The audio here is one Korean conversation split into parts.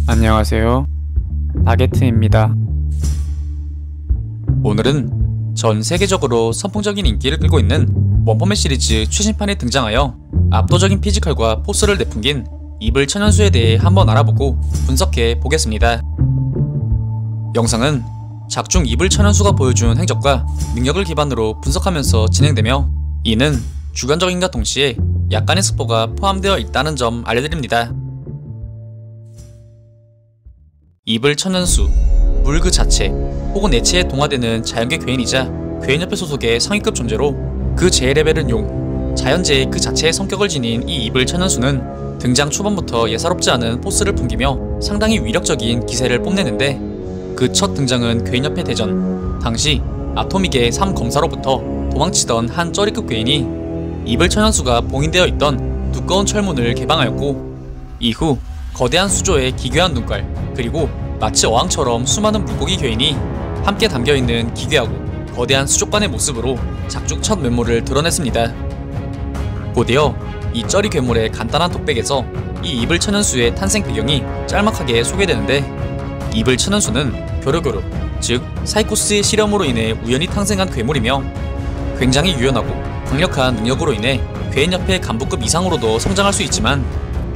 안녕하세요, 바게트입니다. 오늘은 전 세계적으로 선풍적인 인기를 끌고 있는 원펀맨 시리즈 최신판에 등장하여 압도적인 피지컬과 포스를 내풍긴 이블 천연수에 대해 한번 알아보고 분석해 보겠습니다. 영상은 작중 이블 천연수가 보여준 행적과 능력을 기반으로 분석하면서 진행되며, 이는 주관적인과 동시에 약간의 스포가 포함되어 있다는 점 알려드립니다. 이블 천연수, 물 그 자체 혹은 액체에 동화되는 자연계 괴인이자 괴인협회 소속의 상위급 존재로 그 제레벨은 용, 자연재해 그 자체의 성격을 지닌 이 이블 천연수는 등장 초반부터 예사롭지 않은 포스를 풍기며 상당히 위력적인 기세를 뽐내는데, 그 첫 등장은 괴인협회 대전. 당시 아토믹의 3검사로부터 도망치던 한 쩌리급 괴인이 이블 천연수가 봉인되어 있던 두꺼운 철문을 개방하였고, 이후 거대한 수조의 기괴한 눈깔, 그리고 마치 어항처럼 수많은 물고기 괴인이 함께 담겨있는 기괴하고 거대한 수족관의 모습으로 작중 첫 면모를 드러냈습니다. 곧이어 이 쩌리 괴물의 간단한 톡백에서 이 이블 천연수의 탄생 배경이 짤막하게 소개되는데, 이블 천연수는 교류교류, 즉 사이코스의 실험으로 인해 우연히 탄생한 괴물이며, 굉장히 유연하고 강력한 능력으로 인해 괴인협회 간부급 이상으로도 성장할 수 있지만,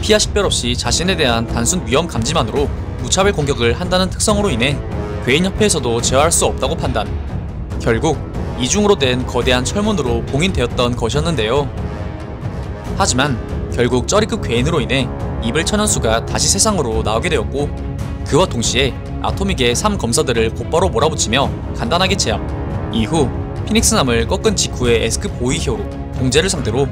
피하 식별 없이 자신에 대한 단순 위험 감지만으로 무차별 공격을 한다는 특성으로 인해 괴인협회에서도 제어할 수 없다고 판단. 결국 이중으로 된 거대한 철문으로 봉인되었던 것이었는데요. 하지만 결국 쩌리급 괴인으로 인해 이블 천연수가 다시 세상으로 나오게 되었고, 그와 동시에 아토믹의 3검사들을 곧바로 몰아붙이며 간단하게 제압. 이후 피닉스남을 꺾은 직후의 에스크 보이 히어로 봉제를 상대로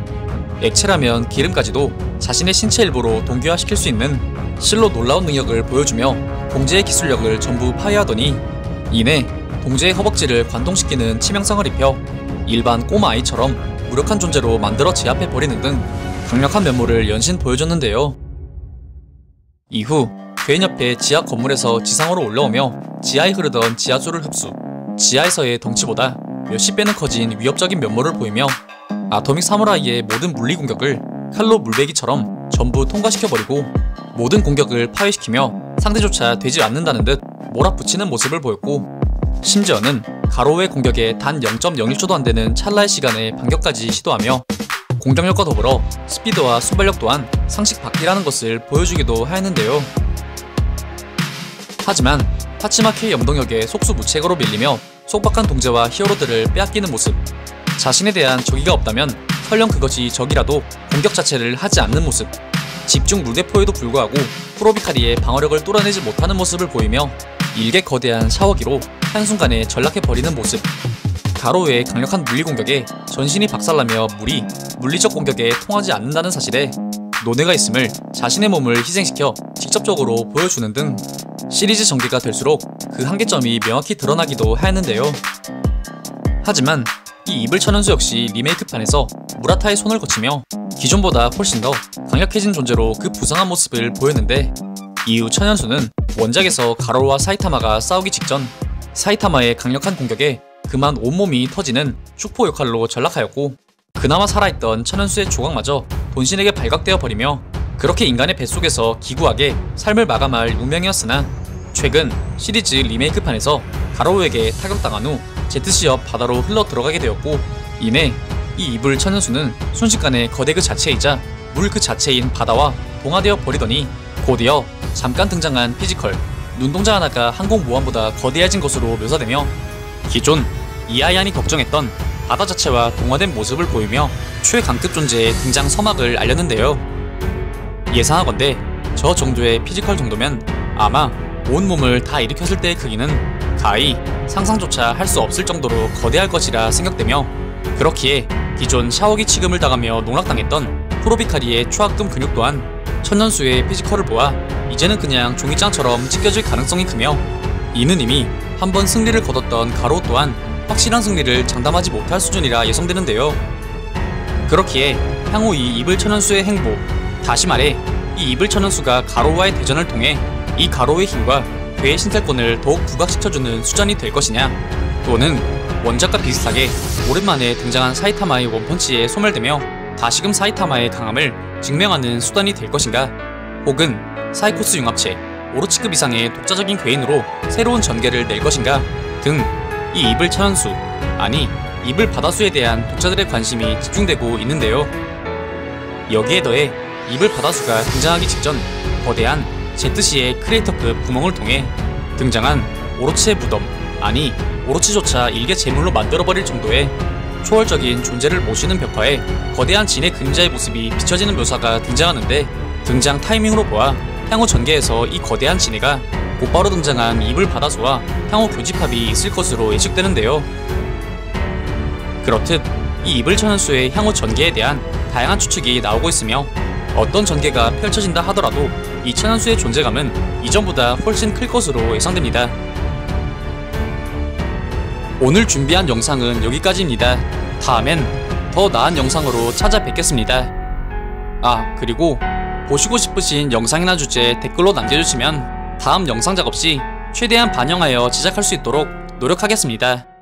액체라면 기름까지도 자신의 신체 일부로 동기화시킬 수 있는 실로 놀라운 능력을 보여주며 봉제의 기술력을 전부 파괴하더니, 이내 봉제의 허벅지를 관통시키는 치명상을 입혀 일반 꼬마 아이처럼 무력한 존재로 만들어 제압해버리는 등 강력한 면모를 연신 보여줬는데요. 이후 괴인협회 지하 건물에서 지상으로 올라오며 지하에 흐르던 지하수를 흡수, 지하에서의 덩치보다 몇십 배는 커진 위협적인 면모를 보이며 아토믹 사무라이의 모든 물리 공격을 칼로 물베기처럼 전부 통과시켜버리고 모든 공격을 파괴시키며 상대조차 되지 않는다는 듯 몰아붙이는 모습을 보였고, 심지어는 가로우의 공격에 단 0.01초도 안되는 찰나의 시간에 반격까지 시도하며 공격력과 더불어 스피드와 순발력 또한 상식 밖이라는 것을 보여주기도 하였는데요. 하지만 파치마 K 염동력에 속수무책으로 밀리며 속박한 동제와 히어로들을 빼앗기는 모습, 자신에 대한 적의가 없다면 설령 그것이 적이라도 공격 자체를 하지 않는 모습, 집중 물대포에도 불구하고 프로비카리의 방어력을 뚫어내지 못하는 모습을 보이며 일개 거대한 샤워기로 한순간에 전락해버리는 모습, 가로우의 강력한 물리 공격에 전신이 박살나며 물이 물리적 공격에 통하지 않는다는 사실에 논외가 있음을 자신의 몸을 희생시켜 직접적으로 보여주는 등 시리즈 전개가 될수록 그 한계점이 명확히 드러나기도 하였는데요. 하지만 이 이블 천연수 역시 리메이크판에서 무라타의 손을 거치며 기존보다 훨씬 더 강력해진 존재로 그 부상한 모습을 보였는데, 이후 천연수는 원작에서 가로우와 사이타마가 싸우기 직전 사이타마의 강력한 공격에 그만 온몸이 터지는 슈퍼 역할로 전락하였고, 그나마 살아있던 천연수의 조각마저 돈신에게 발각되어 버리며 그렇게 인간의 뱃속에서 기구하게 삶을 마감할 운명이었으나, 최근 시리즈 리메이크판에서 가로우에게 타격당한 후 제트시업 바다로 흘러 들어가게 되었고, 이내 이 이블 천연수는 순식간에 거대 그 자체이자 물 그 자체인 바다와 동화되어 버리더니, 곧이어 잠깐 등장한 피지컬, 눈동자 하나가 항공모함보다 거대해진 것으로 묘사되며 기존 이하얀이 걱정했던 바다 자체와 동화된 모습을 보이며 최강급 존재의 등장 서막을 알렸는데요. 예상하건대 저 정도의 피지컬 정도면 아마 온몸을 다 일으켰을 때의 크기는 가히 상상조차 할 수 없을 정도로 거대할 것이라 생각되며, 그렇기에 기존 샤워기 취급을 당하며 농락당했던 프로비카리의 초합금 근육 또한 천연수의 피지컬을 보아 이제는 그냥 종이장처럼 찢겨질 가능성이 크며, 이는 이미 한번 승리를 거뒀던 가로우 또한 확실한 승리를 장담하지 못할 수준이라 예상되는데요. 그렇기에 향후 이 이블 천연수의 행보, 다시 말해 이 이블 천연수가 가로우와의 대전을 통해 이 가로우의 힘과 괴의 신탈권을 더욱 부각시켜주는 수단이 될 것이냐, 또는 원작과 비슷하게 오랜만에 등장한 사이타마의 원펀치에 소멸되며 다시금 사이타마의 강함을 증명하는 수단이 될 것인가, 혹은 사이코스 융합체, 오로치급 이상의 독자적인 괴인으로 새로운 전개를 낼 것인가 등 이 이블 천연수, 아니 이블 바다수에 대한 독자들의 관심이 집중되고 있는데요. 여기에 더해 이블 바다수가 등장하기 직전 거대한 제트시의 크리에이터급 구멍을 통해 등장한 오로치의 무덤, 아니 오로치조차 일개 제물로 만들어버릴 정도의 초월적인 존재를 모시는 벽화에 거대한 진의 그림자의 모습이 비춰지는 묘사가 등장하는데, 등장 타이밍으로 보아 향후 전개에서 이 거대한 진해가 곧바로 등장한 이블 바다수와 향후 교집합이 있을 것으로 예측되는데요. 그렇듯 이 이블 천연수의 향후 전개에 대한 다양한 추측이 나오고 있으며, 어떤 전개가 펼쳐진다 하더라도 이 천연수의 존재감은 이전보다 훨씬 클 것으로 예상됩니다. 오늘 준비한 영상은 여기까지입니다. 다음엔 더 나은 영상으로 찾아뵙겠습니다. 아, 그리고 보시고 싶으신 영상이나 주제 댓글로 남겨주시면 다음 영상 작업 시 최대한 반영하여 제작할 수 있도록 노력하겠습니다.